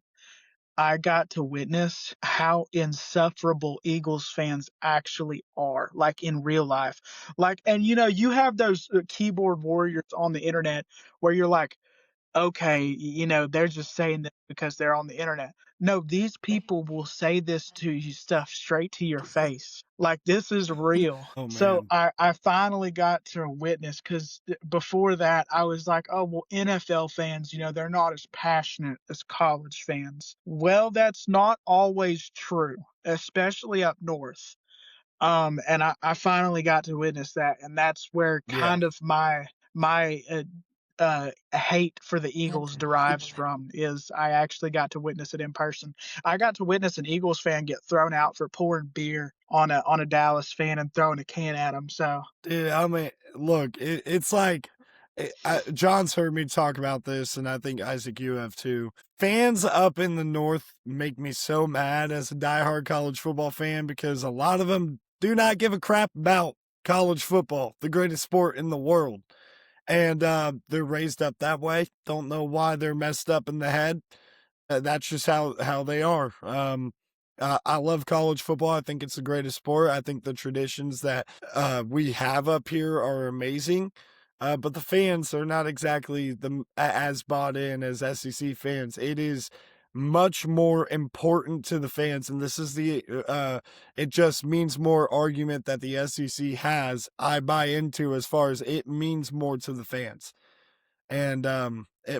I got to witness how insufferable Eagles fans actually are, like in real life. Like, and you have those keyboard warriors on the internet where you're like, okay, they're just saying this because they're on the internet. No, these people will say this to you stuff straight to your face. Like this is real. Oh So man. I finally got to witness because before that I was like, oh well, NFL fans, they're not as passionate as college fans. Well, that's not always true, especially up north. And I finally got to witness that, and that's where Yeah. kind of my hate for the Eagles derives from. Is I actually got to witness it in person. I got to witness an Eagles fan get thrown out for pouring beer on a Dallas fan and throwing a can at him. So Dude, I mean, look, it's like John's heard me talk about this, and I think Isaac, you have too. Fans up in the north make me so mad as a diehard college football fan because a lot of them do not give a crap about college football, the greatest sport in the world. And they're raised up that way. Don't know why they're messed up in the head. That's just how they are. I love college football. I think it's the greatest sport. I think the traditions that we have up here are amazing. But the fans are not exactly as bought in as SEC fans. It is much more important to the fans, and this is it just means more argument that the SEC has. I buy into as far as it means more to the fans. And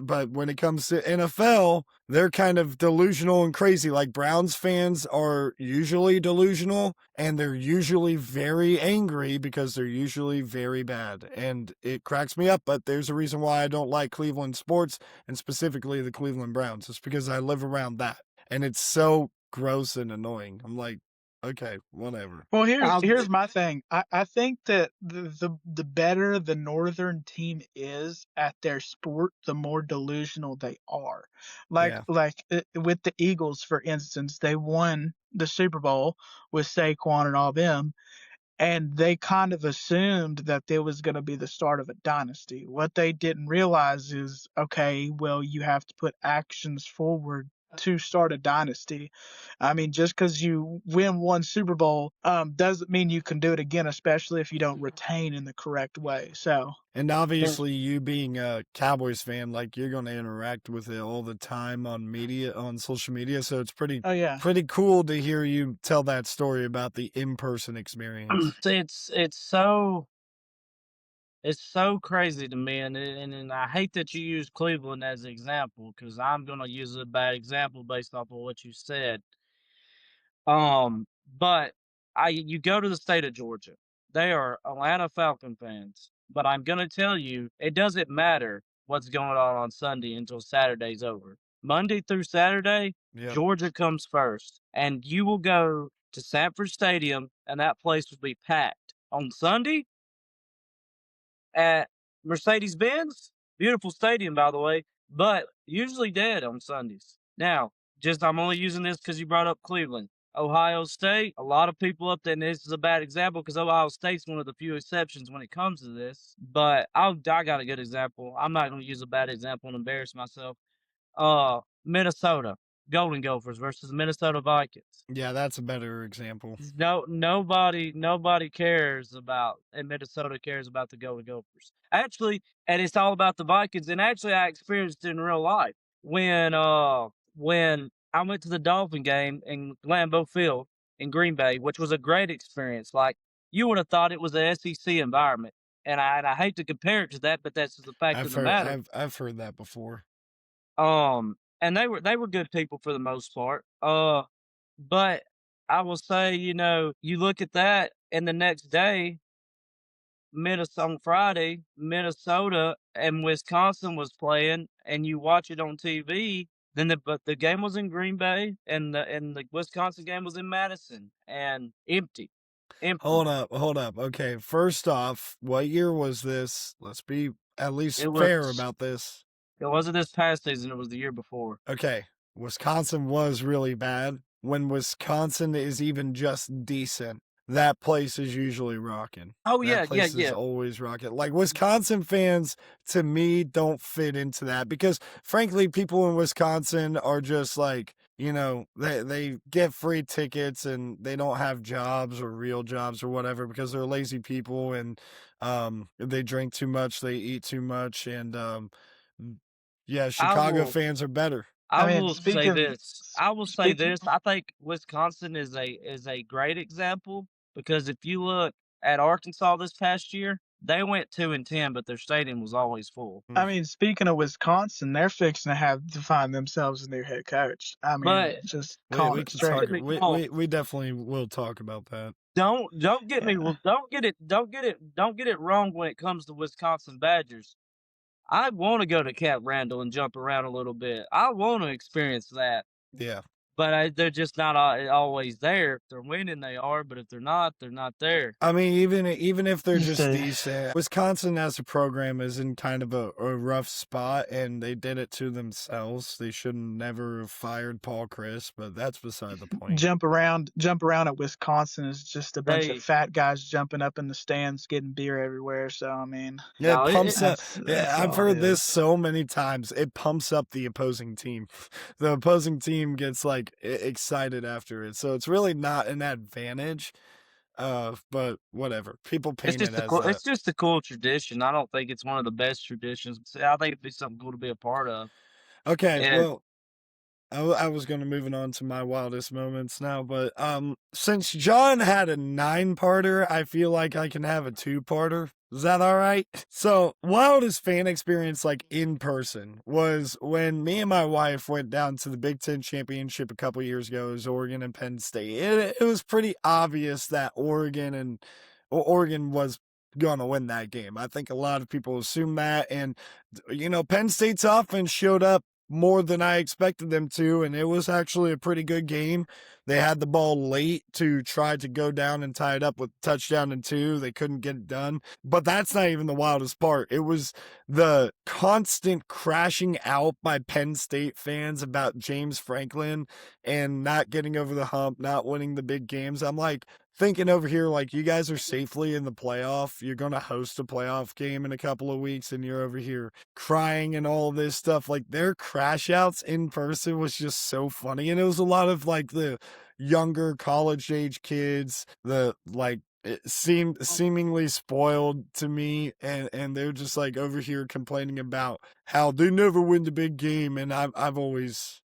but when it comes to NFL, they're kind of delusional and crazy. Like Browns fans are usually delusional and they're usually very angry because they're usually very bad. And it cracks me up, but there's a reason why I don't like Cleveland sports and specifically the Cleveland Browns. It's because I live around that. And it's so gross and annoying. I'm like, okay, whatever. well, I'll here's my thing. I think that the better the northern team is at their sport, the more delusional they are. Yeah. With the Eagles, for instance, they won the Super Bowl with Saquon and all them, and they kind of assumed that there was going to be the start of a dynasty. What they didn't realize is, okay, well, you have to put actions forward to start a dynasty. I mean, just because you win one Super Bowl doesn't mean you can do it again, especially if you don't retain in the correct way. So, And obviously, you being a Cowboys fan, like you're going to interact with it all the time on media, on social media. So it's oh yeah. pretty cool to hear you tell that story about the in-person experience. see, it's so crazy to me, and I hate that you use Cleveland as an example because I'm gonna use a bad example based off of what you said. But you go to the state of Georgia, they are Atlanta Falcon fans. But I'm gonna tell you, it doesn't matter what's going on Sunday until Saturday's over. Monday through Saturday, Yep. Georgia comes first, and you will go to Sanford Stadium, and that place will be packed on Sunday at Mercedes-Benz. Beautiful stadium, by the way, but usually dead on Sundays. Now, just I'm only using this because you brought up Cleveland. Ohio State, a lot of people up there, and this is a bad example because Ohio State's one of the few exceptions when it comes to this. But I got a good example. I'm not going to use a bad example and embarrass myself. Minnesota Golden Gophers versus Minnesota Vikings. Yeah, that's a better example. Nobody cares about, and Minnesota cares about the Golden Gophers. Actually, and it's all about the Vikings. And actually, I experienced it in real life when I went to the Dolphin game in Lambeau Field in Green Bay, which was a great experience. Like you would have thought it was a SEC environment, and I hate to compare it to that, but that's just the fact of the matter. I've heard that before. And they were good people for the most part. But I will say, you look at that, and the next day, Minnesota on Friday, Minnesota and Wisconsin was playing, and you watch it on TV. But the game was in Green Bay, and the Wisconsin game was in Madison, and empty, empty. Hold up. Okay, first off, what year was this? Let's be at least It fair was. about this. It wasn't this past season. It was the year before. Okay, Wisconsin was really bad. When Wisconsin is even just decent, that place is usually rocking. Oh That yeah, yeah, place is yeah. always rocking. Like Wisconsin fans, to me, don't fit into that because, frankly, people in Wisconsin are just like, they get free tickets and they don't have jobs or real jobs or whatever because they're lazy people and they drink too much, they eat too much, and Yeah, I Chicago will fans are better. I I mean, will say this. I will say speaking, this. I think Wisconsin is a great example because if you look at Arkansas this past year, they went 2-10, but their stadium was always full. Mm. I mean, speaking of Wisconsin, they're fixing to have to find themselves a new head coach. I mean, But just We calling we it can straight. talk. get me wrong. We definitely will talk about that. Don't get me Yeah. don't get it wrong when it comes to Wisconsin Badgers. I want to go to Camp Randall and jump around a little bit. I want to experience that. Yeah. But they're just not always there. If they're winning, they are. But if they're not, they're not there. I mean, even if they're Just just a decent, Wisconsin as a program is in kind of a rough spot, and they did it to themselves. They should never have fired Paul Chris, but that's beside the point. jump around at Wisconsin is just a bunch of They fat guys jumping up in the stands, getting beer everywhere. So I mean, Yeah, it no, pumps up. Yeah, that's I've all it heard this is. so many times. It pumps up the opposing team. The opposing team gets like excited after it, so it's really not an advantage. But whatever. People paint it as that. it's just a cool tradition. I don't think it's one of the best traditions. But I think it'd be something cool to be a part of. Okay, And well, I was going to moving on to my wildest moments now, but since John had a 9-parter, I feel like I can have a 2-parter. Is that all right? So, wildest fan experience, like in person, was when me and my wife went down to the Big Ten championship a couple years ago. It was Oregon and Penn State. It was pretty obvious that Oregon was gonna win that game. I think a lot of people assume that, and Penn State's offense showed up more than I expected them to, and it was actually a pretty good game. They had the ball late to try to go down and tie it up with touchdown and 2. They couldn't get it done. But that's not even the wildest part. It was the constant crashing out by Penn State fans about James Franklin and not getting over the hump, not winning the big games. I'm like, thinking over here, like, you guys are safely in the playoff. You're going to host a playoff game in a couple of weeks, and you're over here crying and all this stuff. Like, their crash outs in person was just so funny. And it was a lot of, like, the younger college age kids, the, like, it seemed seemingly spoiled to me, and they're just like over here complaining about how they never win the big game. And I've always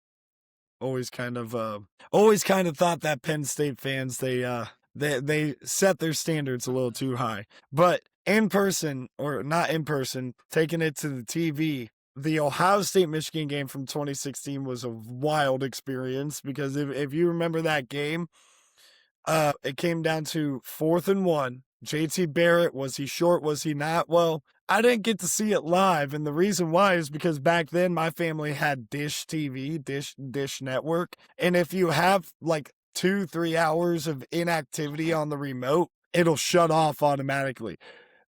kind of thought that Penn State fans, they set their standards a little too high. But in person, or not in person, taking it to the TV, the Ohio State Michigan game from 2016 was a wild experience, because if you remember that game, it came down to 4th and 1. JT Barrett, was he short? Was he not? Well, I didn't get to see it live, and the reason why is because back then my family had Dish TV, Dish Network, and if you have like 2-3 hours of inactivity on the remote, it'll shut off automatically.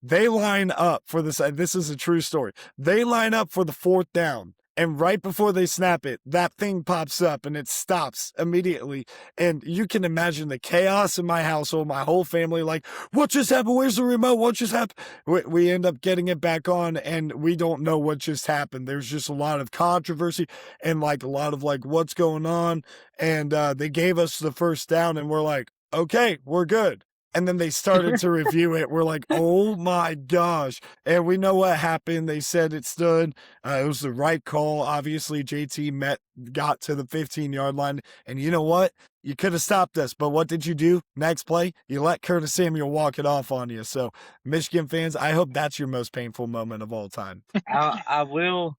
They line up for this. This is a true story. They line up for the 4th down. And right before they snap it, that thing pops up and it stops immediately. And you can imagine the chaos in my household, my whole family, like, what just happened? Where's the remote? What just happened? We end up getting it back on, and we don't know what just happened. There's just a lot of controversy and like a lot of like, what's going on? And they gave us the 1st down, and we're like, okay, we're good. And then they started to review it. We're like, oh my gosh. And we know what happened. They said it stood. It was the right call. Obviously, JT got to the 15-yard line. And you know what? You could have stopped us. But what did you do? Next play, you let Curtis Samuel walk it off on you. So, Michigan fans, I hope that's your most painful moment of all time. I will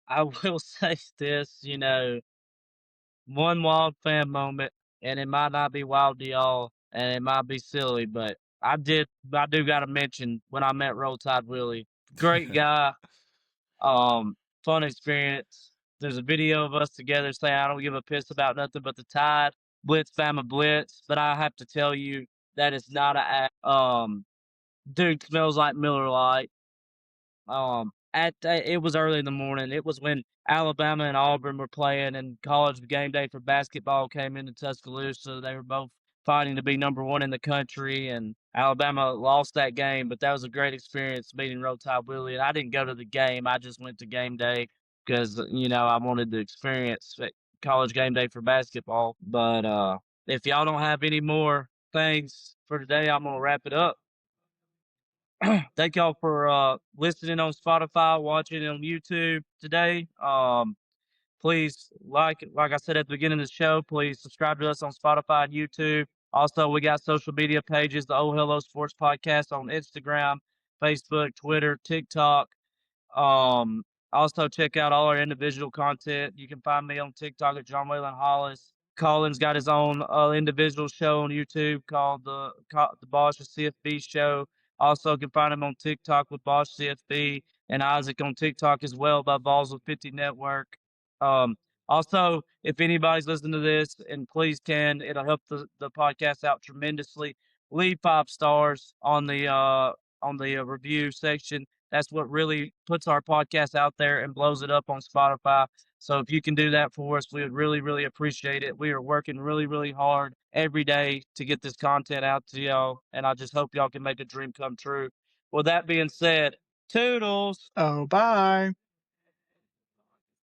I will say this, one wild fan moment, and it might not be wild to y'all, and it might be silly, but I do got to mention when I met Roll Tide Willie. Great guy, fun experience. There's a video of us together saying I don't give a piss about nothing but the Tide, Blitz, Bama Blitz. But I have to tell you that it's not a act. Dude smells like Miller Lite. It was early in the morning. It was when Alabama and Auburn were playing, and College Game Day for basketball came into Tuscaloosa. They were both fighting to be number 1 in the country, and Alabama lost that game. But that was a great experience meeting Roll Tide Willie. And I didn't go to the game. I just went to game day because I wanted to experience College Game Day for basketball. But if y'all don't have any more things for today, I'm gonna wrap it up. Thank y'all for listening on Spotify, watching on YouTube today. Please, like I said at the beginning of the show, please subscribe to us on Spotify and YouTube. Also, we got social media pages, the Oh Hello Sports Podcast on Instagram, Facebook, Twitter, TikTok. Um, Also check out all our individual content. You can find me on TikTok at John Wayland Hollis. Colin's got his own individual show on YouTube called the Bosch CFB Show. Also can find him on TikTok with Bosch CFB and Isaac on TikTok as well by Balls with 50 Network. Um, Also, if anybody's listening to this, and please it'll help the podcast out tremendously. Leave 5 stars on the review section. That's what really puts our podcast out there and blows it up on Spotify. So if you can do that for us, we would really, really appreciate it. We are working really, really hard every day to get this content out to y'all, and I just hope y'all can make a dream come true. With that being said, toodles. Oh, bye.